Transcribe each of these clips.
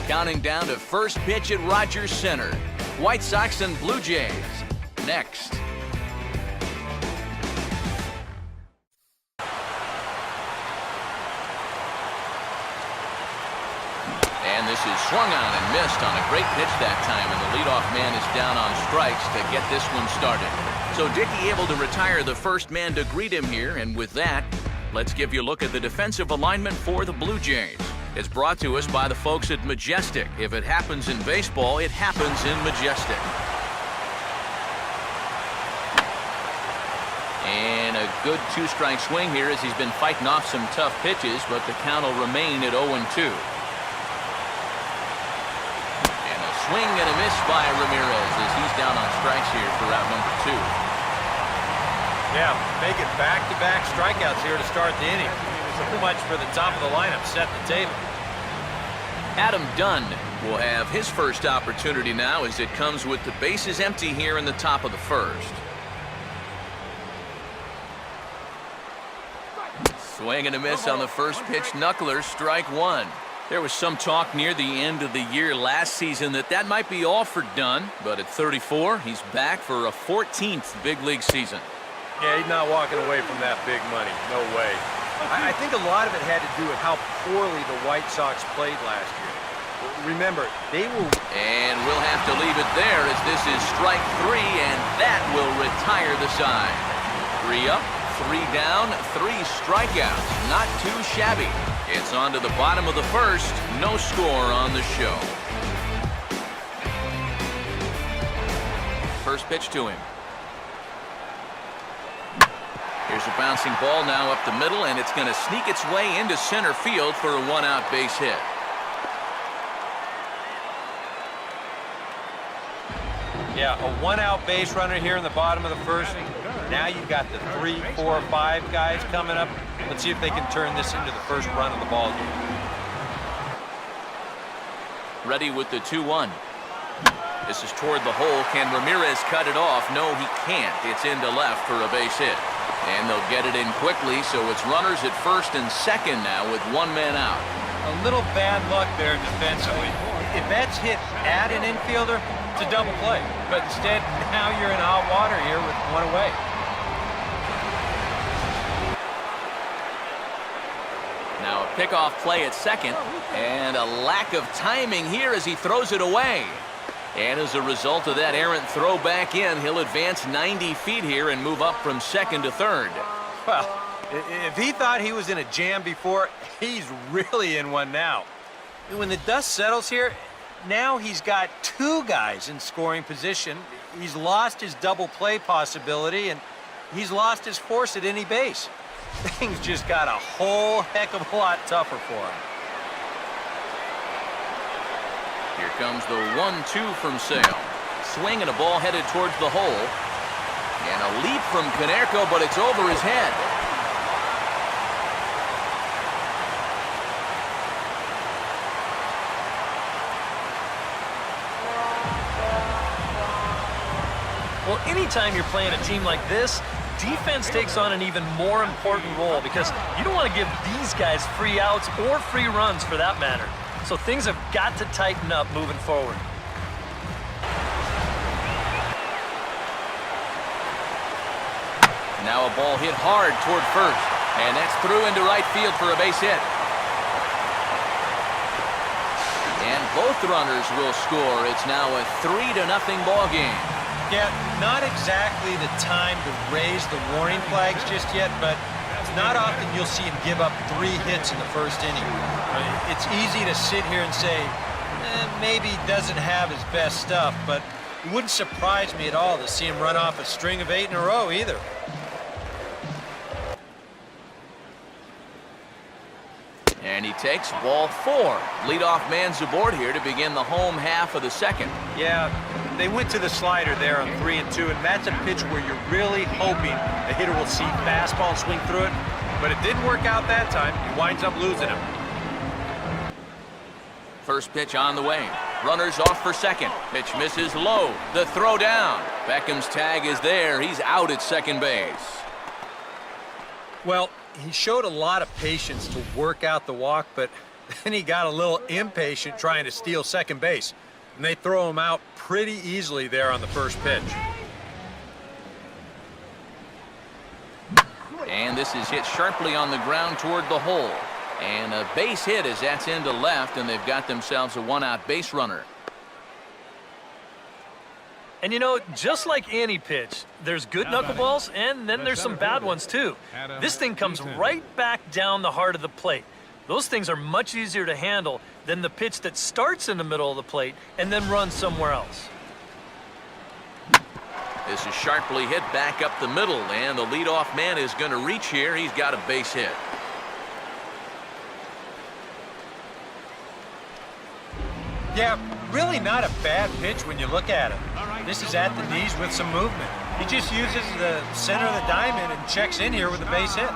Counting down to first pitch at Rogers Center. White Sox and Blue Jays. Next. And this is swung on and missed on a great pitch that time, and the leadoff man is down on strikes to get this one started. So Dickey able to retire the first man to greet him here, and with that, let's give you a look at the defensive alignment for the Blue Jays. It's brought to us by the folks at Majestic. If it happens in baseball, it happens in Majestic. And a good two-strike swing here as he's been fighting off some tough pitches, but the count will remain at 0-2. Swing and a miss by Ramirez as he's down on strikes here for out number 2. Yeah, make it back-to-back strikeouts here to start the inning. So much for the top of the lineup, set the table. Adam Dunn will have his first opportunity now as it comes with the bases empty here in the top of the first. Swing and a miss on the first pitch. Knuckler, strike 1. There was some talk near the end of the year last season that might be all for Dunn, but at 34, he's back for a 14th big league season. Yeah, he's not walking away from that big money. No way. I think a lot of it had to do with how poorly the White Sox played last year. Remember, they were... And we'll have to leave it there as this is strike 3, and that will retire the side. 3 up, 3 down, 3 strikeouts. Not too shabby. It's on to the bottom of the first. No score on the show. First pitch to him. Here's a bouncing ball now up the middle, and it's going to sneak its way into center field for a 1-out base hit. Yeah, a 1-out base runner here in the bottom of the first. Now you've got the 3, 4, 5 guys coming up. Let's see if they can turn this into the first run of the ball game. Ready with the 2-1. This is toward the hole. Can Ramirez cut it off? No, he can't. It's into left for a base hit. And they'll get it in quickly, so it's runners at first and second now with 1 man out. A little bad luck there defensively. If that's hit at an infielder, it's a double play. But instead, now you're in hot water here with 1 away. Now a pickoff play at second, and a lack of timing here as he throws it away. And as a result of that errant throw back in, he'll advance 90 feet here and move up from second to third. Well, if he thought he was in a jam before, he's really in one now. When the dust settles here, now he's got 2 guys in scoring position. He's lost his double play possibility, and he's lost his force at any base. Things just got a whole heck of a lot tougher for him. Here comes the 1-2 from Sale. Swing and a ball headed towards the hole. And a leap from Konerko, but it's over his head. Well, anytime you're playing a team like this, defense takes on an even more important role because you don't want to give these guys free outs or free runs for that matter. So things have got to tighten up moving forward. Now a ball hit hard toward first, and that's through into right field for a base hit. And both runners will score. It's now a 3-0 ball game. Yeah, not exactly the time to raise the warning flags just yet, but it's not often you'll see him give up 3 hits in the first inning. It's easy to sit here and say, maybe he doesn't have his best stuff, but it wouldn't surprise me at all to see him run off a string of 8 in a row either. And he takes ball 4. Leadoff man's aboard here to begin the home half of the second. Yeah, they went to the slider there on 3-2, and that's a pitch where you're really hoping the hitter will see fastball and swing through it. But it didn't work out that time. He winds up losing him. First pitch on the way. Runners off for second. Pitch misses low. The throw down. Beckham's tag is there. He's out at second base. Well, he showed a lot of patience to work out the walk, but Then he got a little impatient trying to steal second base, and they throw him out pretty easily there on the first pitch. And this is hit sharply on the ground toward the hole. And a base hit as that's into left, and they've got themselves a one-out base runner. And you know, just like any pitch, there's good knuckleballs and then there's some bad ones too. This thing comes right back down the heart of the plate. Those things are much easier to handle than the pitch that starts in the middle of the plate and then runs somewhere else. This is sharply hit back up the middle, and the leadoff man is going to reach here. He's got a base hit. Yeah, really not a bad pitch when you look at it. This is at the knees with some movement. He just uses the center of the diamond and checks in here with a base hit.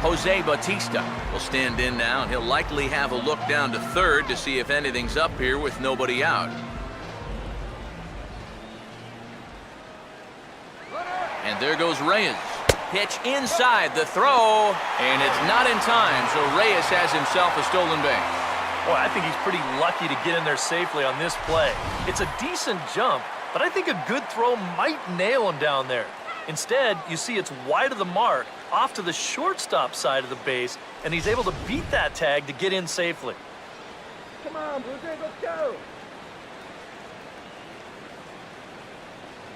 Jose Bautista will stand in now, and he'll likely have a look down to third to see if anything's up here with nobody out. And there goes Reyes. Pitch inside the throw, and it's not in time, so Reyes has himself a stolen base. Boy, I think he's pretty lucky to get in there safely on this play. It's a decent jump, but I think a good throw might nail him down there. Instead, you see it's wide of the mark, off to the shortstop side of the base, and he's able to beat that tag to get in safely. Come on, Blue Jays, let's go.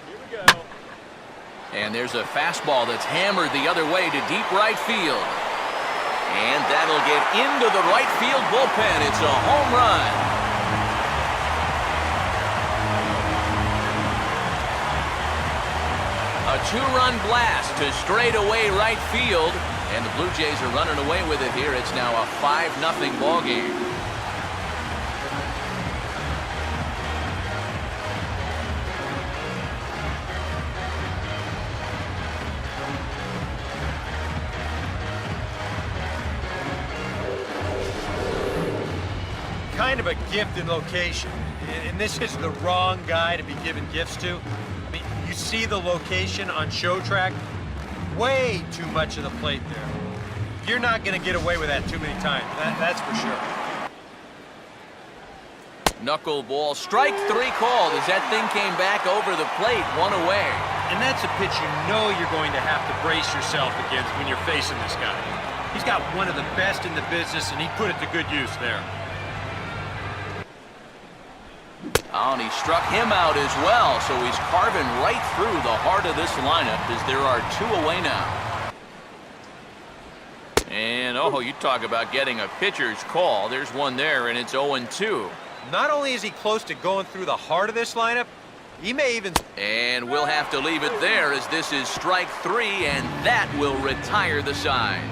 Here we go. And there's a fastball that's hammered the other way to deep right field. And that'll get into the right field bullpen. It's a home run. A two-run blast to straightaway right field. And the Blue Jays are running away with it here. It's now a 5-0 ball game. Kind of a gifted location, and this is the wrong guy to be giving gifts to. I mean, you see the location on show track, way too much of the plate there. You're not going to get away with that too many times, that's for sure. Knuckleball, strike 3 called as that thing came back over the plate, one away. And that's a pitch you know you're going to have to brace yourself against when you're facing this guy. He's got one of the best in the business, and he put it to good use there. Oh, and he struck him out as well, so he's carving right through the heart of this lineup as there are 2 away now. And, oh, you talk about getting a pitcher's call. There's one there, and it's 0-2. Not only is he close to going through the heart of this lineup, he may even... And we'll have to leave it there as this is strike 3, and that will retire the side.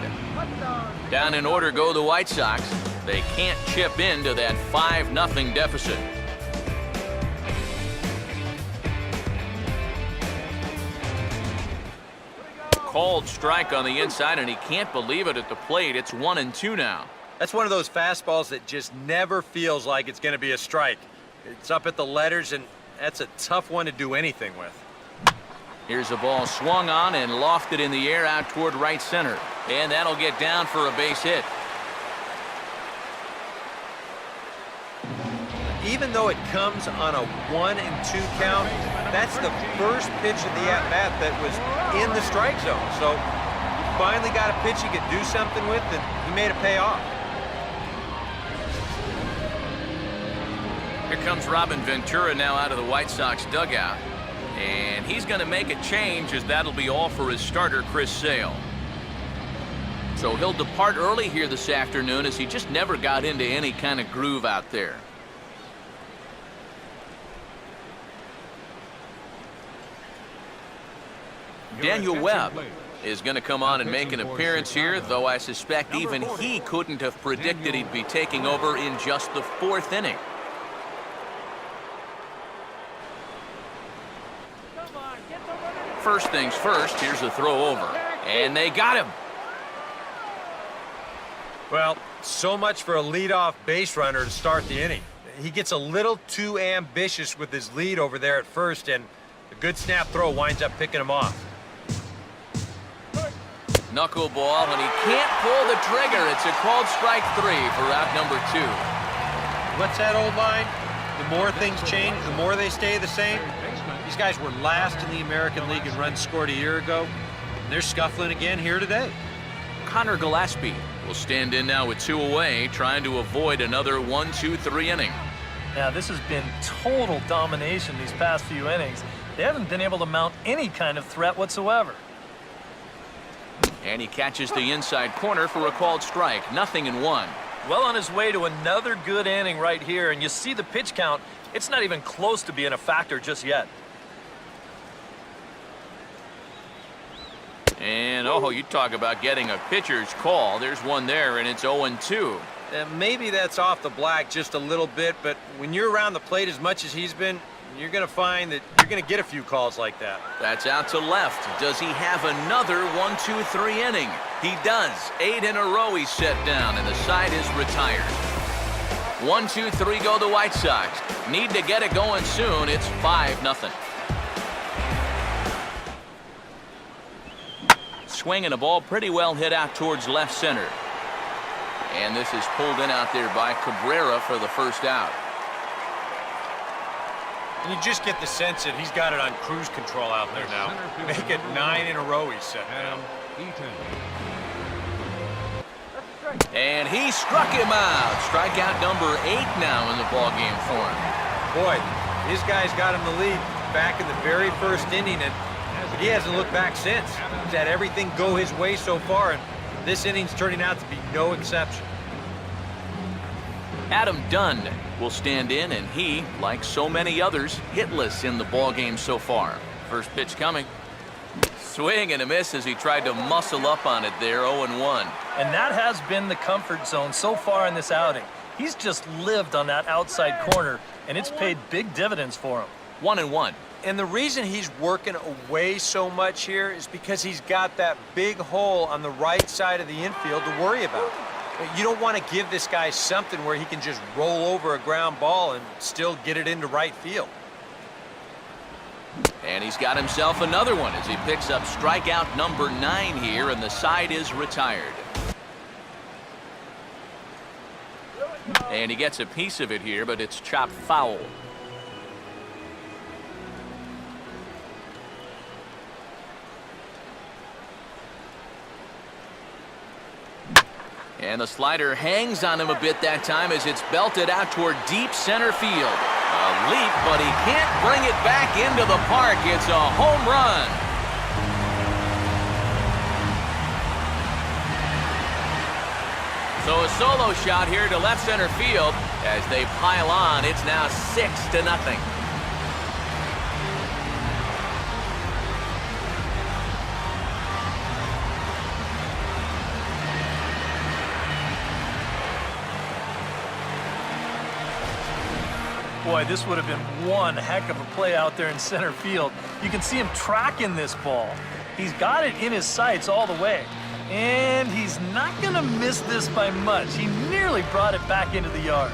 Down in order go the White Sox. They can't chip into that 5-0 deficit. Called strike on the inside, and he can't believe it at the plate. It's 1-2 now. That's one of those fastballs that just never feels like it's going to be a strike. It's up at the letters, and that's a tough one to do anything with. Here's a ball swung on and lofted in the air out toward right center. And that'll get down for a base hit. Even though it comes on a 1-2 count, that's the first pitch of the at-bat that was in the strike zone. So he finally got a pitch he could do something with, and he made it pay off. Here comes Robin Ventura now out of the White Sox dugout. And he's going to make a change as that'll be all for his starter, Chris Sale. So he'll depart early here this afternoon as he just never got into any kind of groove out there. Daniel Webb is going to come on and make an appearance here, though I suspect even he couldn't have predicted he'd be taking over in just the 4th inning. First things first, here's a throw over. And they got him. Well, so much for a leadoff base runner to start the inning. He gets a little too ambitious with his lead over there at first, and a good snap throw winds up picking him off. Knuckleball, and he can't pull the trigger. It's a called strike 3 for out number 2. What's that old line? The more things change, the more they stay the same. These guys were last in the American League in runs scored a year ago, and they're scuffling again here today. Connor Gillespie will stand in now with 2 away, trying to avoid another 1-2-3 inning. Now, this has been total domination these past few innings. They haven't been able to mount any kind of threat whatsoever. And he catches the inside corner for a called strike. 0-1. Well on his way to another good inning right here, and you see the pitch count. It's not even close to being a factor just yet. And, oh, you talk about getting a pitcher's call. There's one there, and it's 0-2. Maybe that's off the black just a little bit, but when you're around the plate as much as he's been, you're going to find that you're going to get a few calls like that. That's out to left. Does he have another 1-2-3 inning? He does. 8 in a row he's set down, and the side is retired. 1-2-3 go the White Sox. Need to get it going soon. It's 5-0. Swinging a ball pretty well hit out towards left center. And this is pulled in out there by Cabrera for the first out. You just get the sense that he's got it on cruise control out there now. Make it 9 in a row he's set down. And he struck him out. Strikeout number 8 now in the ballgame for him. Boy, this guy's got him the lead back in the very first inning, and he hasn't looked back since. He's had everything go his way so far, and this inning's turning out to be no exception. Adam Dunn will stand in, and he, like so many others, hitless in the ballgame so far. First pitch coming. Swing and a miss as he tried to muscle up on it there, 0-1. And that has been the comfort zone so far in this outing. He's just lived on that outside corner, and it's paid big dividends for him. 1-1. And the reason he's working away so much here is because he's got that big hole on the right side of the infield to worry about. You don't want to give this guy something where he can just roll over a ground ball and still get it into right field. And he's got himself another one as he picks up strikeout number 9 here, and the side is retired. And he gets a piece of it here, but it's chopped foul. And the slider hangs on him a bit that time as it's belted out toward deep center field. A leap, but he can't bring it back into the park. It's a home run. So a solo shot here to left center field as they pile on. It's now 6-0. Boy, this would have been one heck of a play out there in center field. You can see him tracking this ball. He's got it in his sights all the way. And he's not going to miss this by much. He nearly brought it back into the yard.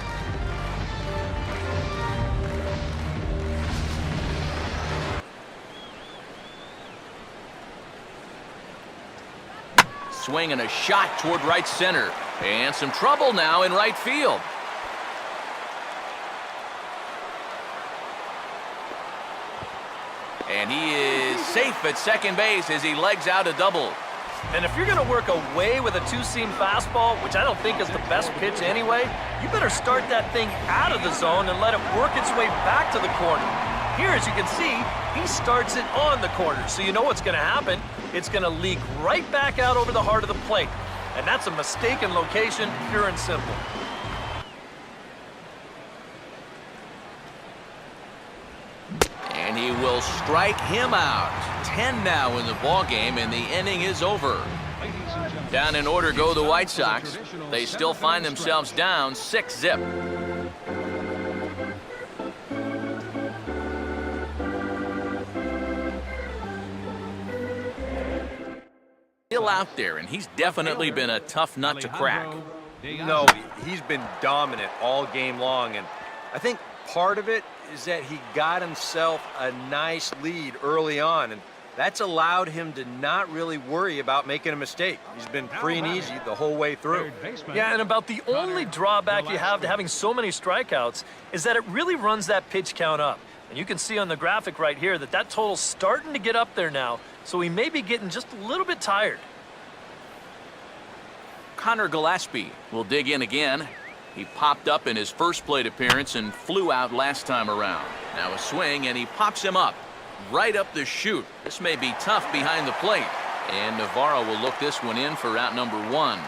Swing and a shot toward right center. And some trouble now in right field. And he is safe at second base as he legs out a double. And if you're going to work away with a two-seam fastball, which I don't think is the best pitch anyway, you better start that thing out of the zone and let it work its way back to the corner. Here, as you can see, he starts it on the corner, so you know what's going to happen. It's going to leak right back out over the heart of the plate. And that's a mistaken location, pure and simple. And he will strike him out. 10 now in the ballgame, and the inning is over. Down in order go the White Sox. They still find themselves down 6-0. Still out there, and he's definitely been a tough nut to crack. No, he's been dominant all game long, and I think part of it is that he got himself a nice lead early on, and That's allowed him to not really worry about making a mistake. He's been free and easy the whole way through. Yeah, and about the only drawback you have to having so many strikeouts is that it really runs that pitch count up. And you can see on the graphic right here that that total's starting to get up there now, so he may be getting just a little bit tired. Connor Gillespie will dig in again. He popped up in his first plate appearance and flew out last time around. Now a swing, and he pops him up. Right up the chute. This may be tough behind the plate. And Navarro will look this one in for out number 1.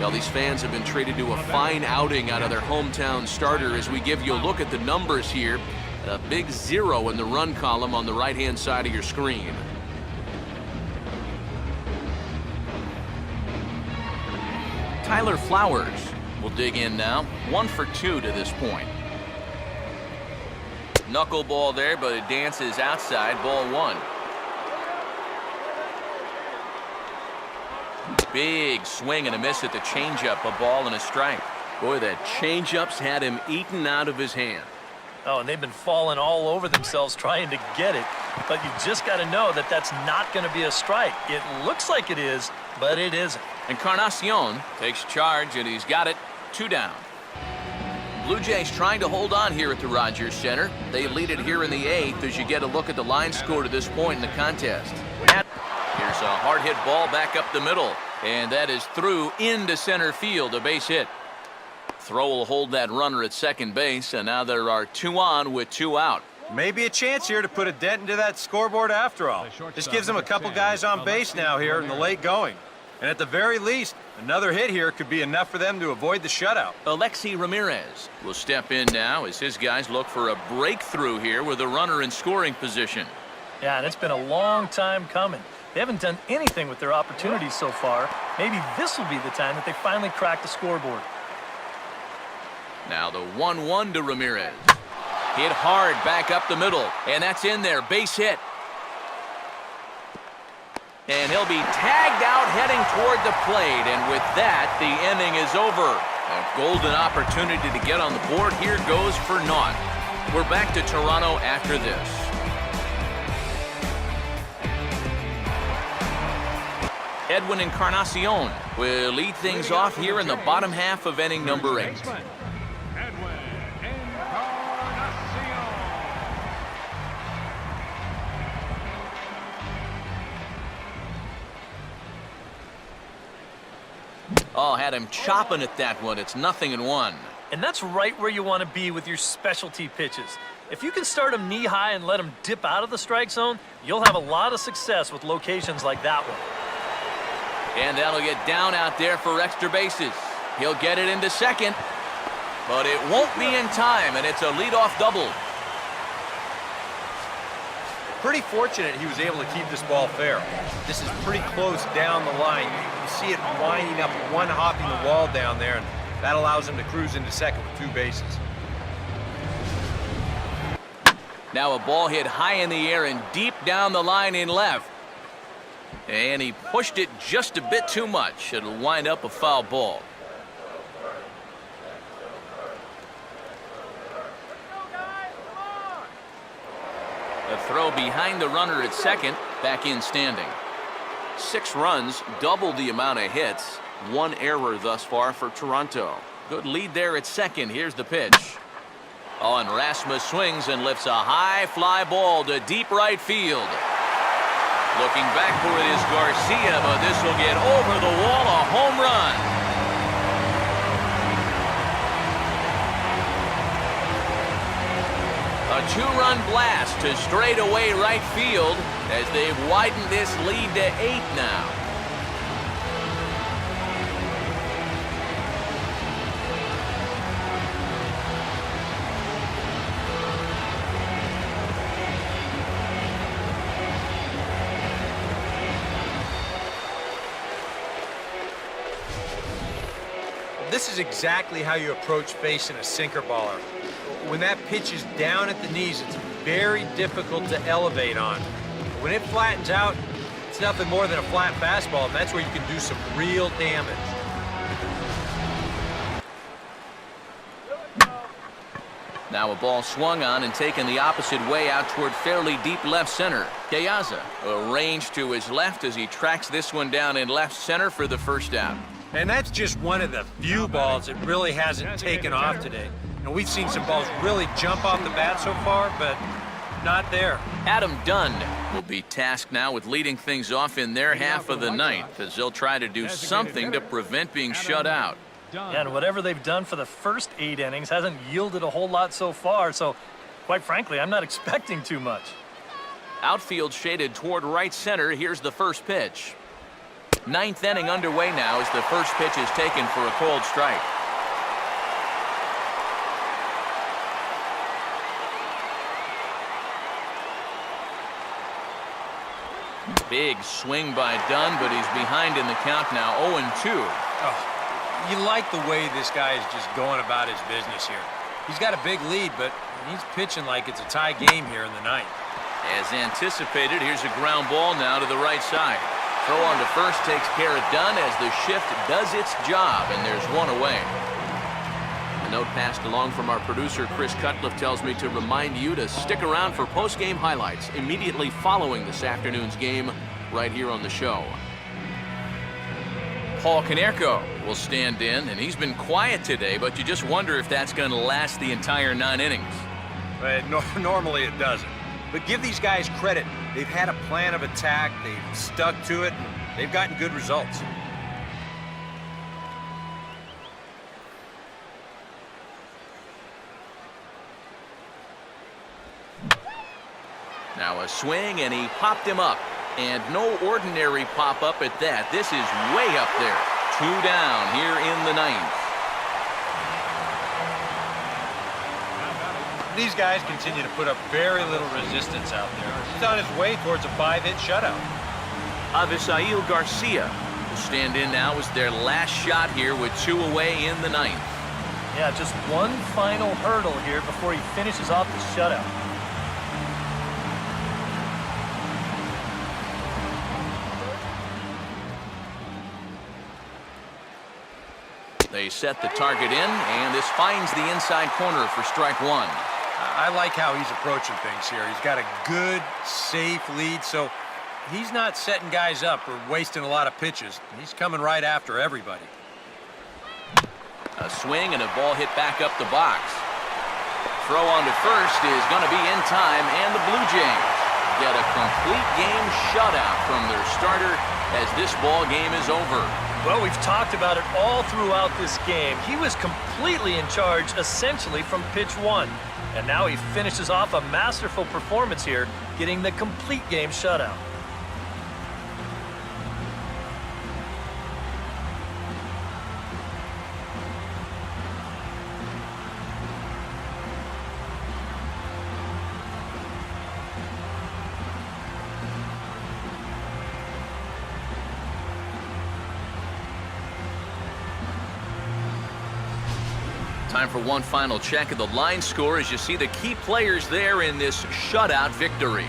Well, these fans have been treated to a fine outing out of their hometown starter as we give you a look at the numbers here. A big 0 in the run column on the right-hand side of your screen. Tyler Flowers will dig in now. 1 for 2 to this point. Knuckleball there, but it dances outside. Ball 1. Big swing and a miss at the changeup. A ball and a strike. Boy, that changeup's had him eaten out of his hand. Oh, and they've been falling all over themselves trying to get it. But you just got to know that that's not going to be a strike. It looks like it is, but it isn't. Encarnacion takes charge, and he's got it. 2 down. Blue Jays trying to hold on here at the Rogers Center. They lead it here in the 8th as you get a look at the line score to this point in the contest. Here's a hard hit ball back up the middle, and that is through into center field, a base hit. Throw will hold that runner at second base, and now there are 2 on with 2 out. Maybe a chance here to put a dent into that scoreboard after all. This gives them a couple guys on base now here in the late going. And at the very least, another hit here could be enough for them to avoid the shutout. Alexi Ramirez will step in now as his guys look for a breakthrough here with a runner in scoring position. Yeah, and it's been a long time coming. They haven't done anything with their opportunities so far. Maybe this will be the time that they finally crack the scoreboard. Now the 1-1 to Ramirez. Hit hard back up the middle, and that's in there. Base hit. And he'll be tagged out heading toward the plate, and with that, the inning is over. A golden opportunity to get on the board here goes for naught. We're back to Toronto after this. Edwin Encarnacion will lead things off here in the bottom half of inning number 8. Oh, had him chopping at that one. It's 0-1. And that's right where you want to be with your specialty pitches. If you can start them knee-high and let them dip out of the strike zone, you'll have a lot of success with locations like that one. And that'll get down out there for extra bases. He'll get it into second, but it won't be in time, and it's a leadoff double. Pretty fortunate he was able to keep this ball fair. This is pretty close down the line. You see it winding up, one hopping the wall down there, and that allows him to cruise into second with 2 bases. Now a ball hit high in the air and deep down the line in left. And he pushed it just a bit too much. It'll wind up a foul ball. A throw behind the runner at second, back in standing. 6 runs, double the amount of hits. 1 error thus far for Toronto. Good lead there at second. Here's the pitch. Oh, and Rasmus swings and lifts a high fly ball to deep right field. Looking back for it is Garcia, but this will get over the wall, a home run. A 2-run blast to straightaway right field as they've widened this lead to 8 now. This is exactly how you approach facing a sinker baller. When that pitch is down at the knees, it's very difficult to elevate on. When it flattens out, it's nothing more than a flat fastball, and that's where you can do some real damage. Now a ball swung on and taken the opposite way out toward fairly deep left center. Keaza arranged to his left as he tracks this one down in left center for the first out. And that's just one of the few balls that really hasn't taken off today. You know, we've seen some balls really jump off the bat so far, but not there. Adam Dunn will be tasked now with leading things off in their half of the ninth as they'll try to do something to prevent being shut out. Yeah, and whatever they've done for the first 8 innings hasn't yielded a whole lot so far, so quite frankly, I'm not expecting too much. Outfield shaded toward right center. Here's the first pitch. 9th inning underway now as the first pitch is taken for a cold strike. Big swing by Dunn, but he's behind in the count now, 0-2. Oh. You like the way this guy is just going about his business here. He's got a big lead, but he's pitching like it's a tie game here in the ninth. As anticipated, here's a ground ball now to the right side. Throw on to first takes care of Dunn as the shift does its job, and there's one away. A note passed along from our producer, Chris Cutcliffe, tells me to remind you to stick around for post-game highlights immediately following this afternoon's game right here on the show. Paul Konerko will stand in, and he's been quiet today, but you just wonder if that's going to last the entire 9 innings. Normally it doesn't. But give these guys credit. They've had a plan of attack, they've stuck to it, and they've gotten good results. Now a swing, and he popped him up. And no ordinary pop-up at that. This is way up there. 2 down here in the 9th. These guys continue to put up very little resistance out there. He's on his way towards a 5-hit shutout. Avisail Garcia will stand in now as their last shot here with 2 away in the 9th. Yeah, just one final hurdle here before he finishes off the shutout. They set the target in, and this finds the inside corner for strike 1. I like how he's approaching things here. He's got a good, safe lead, so he's not setting guys up or wasting a lot of pitches. He's coming right after everybody. A swing and a ball hit back up the box. Throw on to first is going to be in time, and the Blue Jays get a complete game shutout from their starter as this ball game is over. Well, we've talked about it all throughout this game. He was completely in charge, essentially, from pitch 1. And now he finishes off a masterful performance here, getting the complete game shutout. Time for one final check of the line score as you see the key players there in this shutout victory.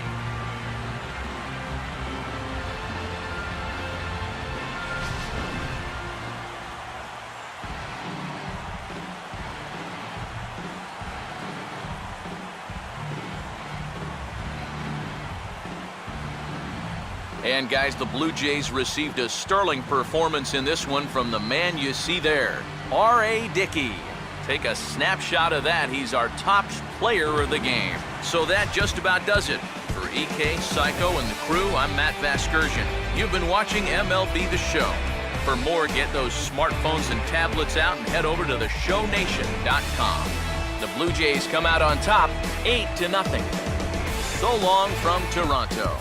And guys, the Blue Jays received a sterling performance in this one from the man you see there, R.A. Dickey. Take a snapshot of that. He's our top player of the game. So that just about does it. For EK, Psycho, and the crew, I'm Matt Vasgersian. You've been watching MLB The Show. For more, get those smartphones and tablets out and head over to theshownation.com. The Blue Jays come out on top, 8-0. So long from Toronto.